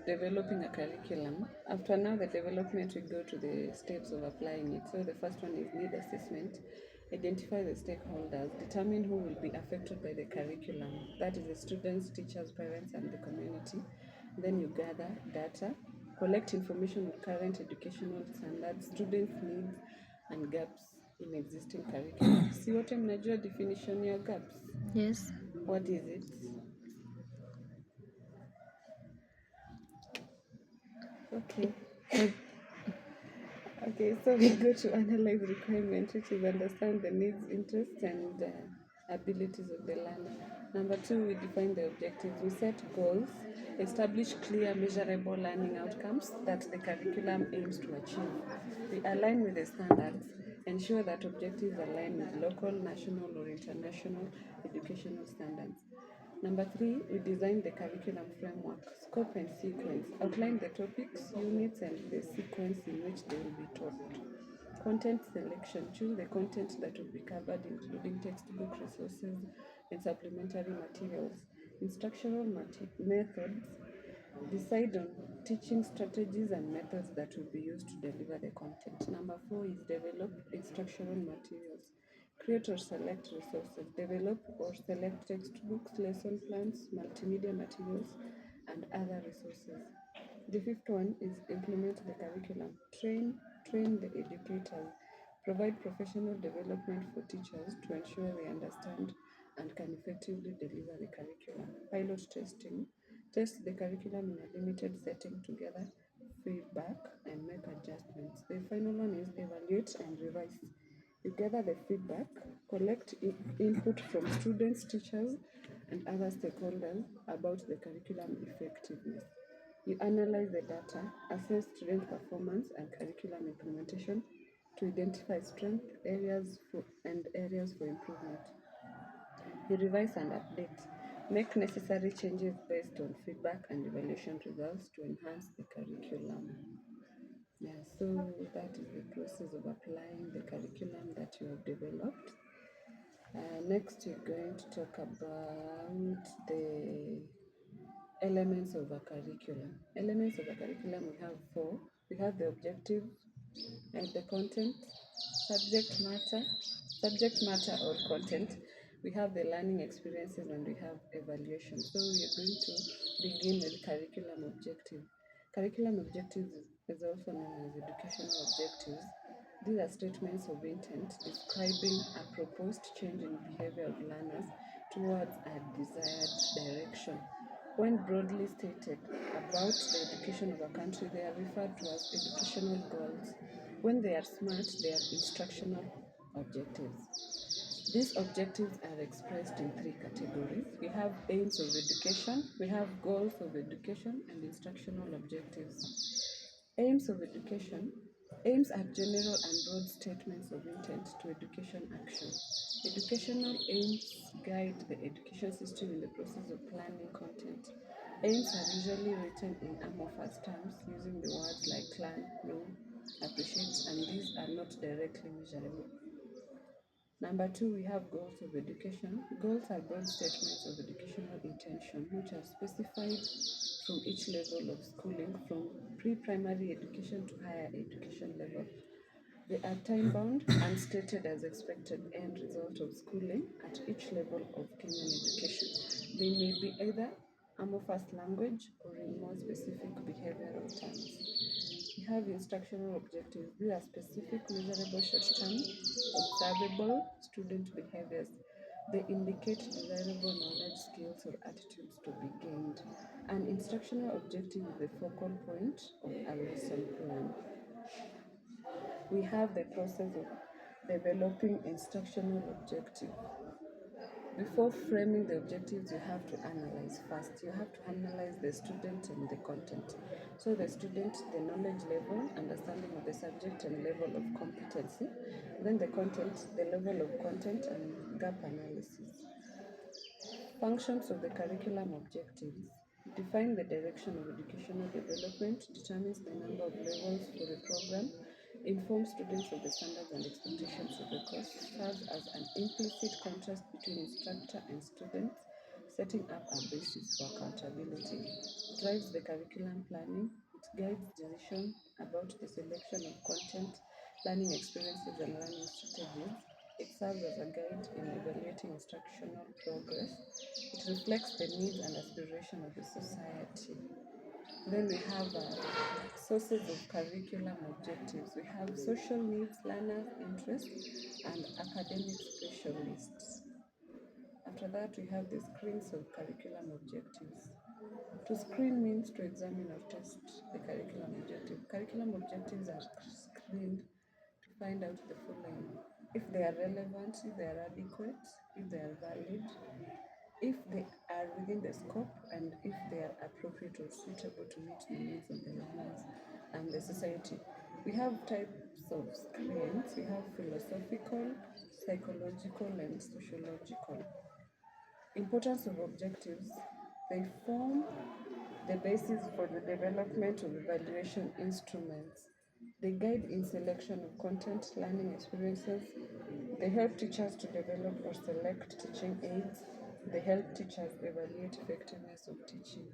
developing a curriculum. After now the development, we go to the steps of applying it. So the first one is need assessment. Identify the stakeholders. Determine who will be affected by the curriculum. That is the students, teachers, parents, and the community. Then you gather data. Collect information on current educational standards, students' needs, and gaps in existing curriculum. Si wote mnajua definition ya gaps? Yes. What is it? Okay. Okay, so we go to analyze requirements, which is understand the needs, interests, and abilities of the learner. Number 2, we define the objectives. We set goals, establish clear, measurable learning outcomes that the curriculum aims to achieve. We align with the standards, ensure that objectives align with local, national, or international educational standards. Number 3, we design the curriculum framework, scope and sequence. Outline the topics, units, and the sequence in which they will be taught. Content selection. Choose the content that will be covered, including textbook resources and supplementary materials. Instructional methods. Decide on teaching strategies and methods that will be used to deliver the content. Number 4 is develop instructional materials. Create or select resources. Develop or select textbooks, lesson plans, multimedia materials, and other resources. The 5th one is implement the curriculum. Train the educators. Provide professional development for teachers to ensure they understand and can effectively deliver the curriculum. Pilot testing. Test the curriculum in a limited setting to gather feedback and make adjustments. The final one is evaluate and revise. You gather the feedback, collect input from students, teachers, and other stakeholders about the curriculum effectiveness. You analyze the data, assess student performance and curriculum implementation to identify strength areas and areas for improvement. You revise and update. Make necessary changes based on feedback and evaluation results to enhance the curriculum. Yeah, so that is the process of applying the curriculum that you have developed. Next, we're going to talk about the elements of a curriculum. Elements of a curriculum, we have 4. We have the objective and the content, subject matter or content. We have the learning experiences and we have evaluation. So we are going to begin with curriculum objective. Curriculum objectives is also known as educational objectives. These are statements of intent describing a proposed change in behavior of learners towards a desired direction. When broadly stated about the education of a country, they are referred to as educational goals. When they are smart, they are instructional objectives. These objectives are expressed in 3 categories. We have aims of education, we have goals of education, and instructional objectives. Aims of education. Aims are general and broad statements of intent to education action. Educational aims guide the education system in the process of planning content. Aims are usually written in amorphous terms using the words like plan, know, appreciate, and these are not directly measurable. Number 2, we have goals of education. Goals are broad statements of educational intention which are specified from each level of schooling, from pre-primary education to higher education level. They are time-bound and stated as expected end result of schooling at each level of Kenyan education. They may be either amorphous language or in more specific behavioral terms. We have instructional objectives. These are specific, measurable, short-term, observable student behaviors. They indicate desirable knowledge, skills, or attitudes to be gained. An instructional objective is the focal point of a lesson plan. We have the process of developing instructional objective. Before framing the objectives, you have to analyze first. You have to analyze the student and the content. So the student, the knowledge level, understanding of the subject and level of competency. Then the content, the level of content and gap analysis. Functions of the curriculum objectives. Define the direction of educational development, determines the number of levels for the program, informs students of the standards and expectations of the course, serves as an implicit contrast between instructor and students, setting up a basis for accountability. Drives the curriculum planning. It guides decision about the selection of content, learning experiences, and learning strategies. It serves as a guide in evaluating instructional progress. It reflects the needs and aspirations of the society. Then we have sources of curriculum objectives. We have social needs, learners' interests, and academic specialists. After that, we have the screens of curriculum objectives. To screen means to examine or test the curriculum objective. Curriculum objectives are screened to find out the following: if they are relevant, if they are adequate, if they are valid, if they are within the scope, and if they are appropriate or suitable to meet the needs of the learners and the society. We have types of screens. We have philosophical, psychological, and sociological. Importance of objectives. They form the basis for the development of evaluation instruments. They guide in selection of content, learning experiences. They help teachers to develop or select teaching aids. They help teachers evaluate effectiveness of teaching.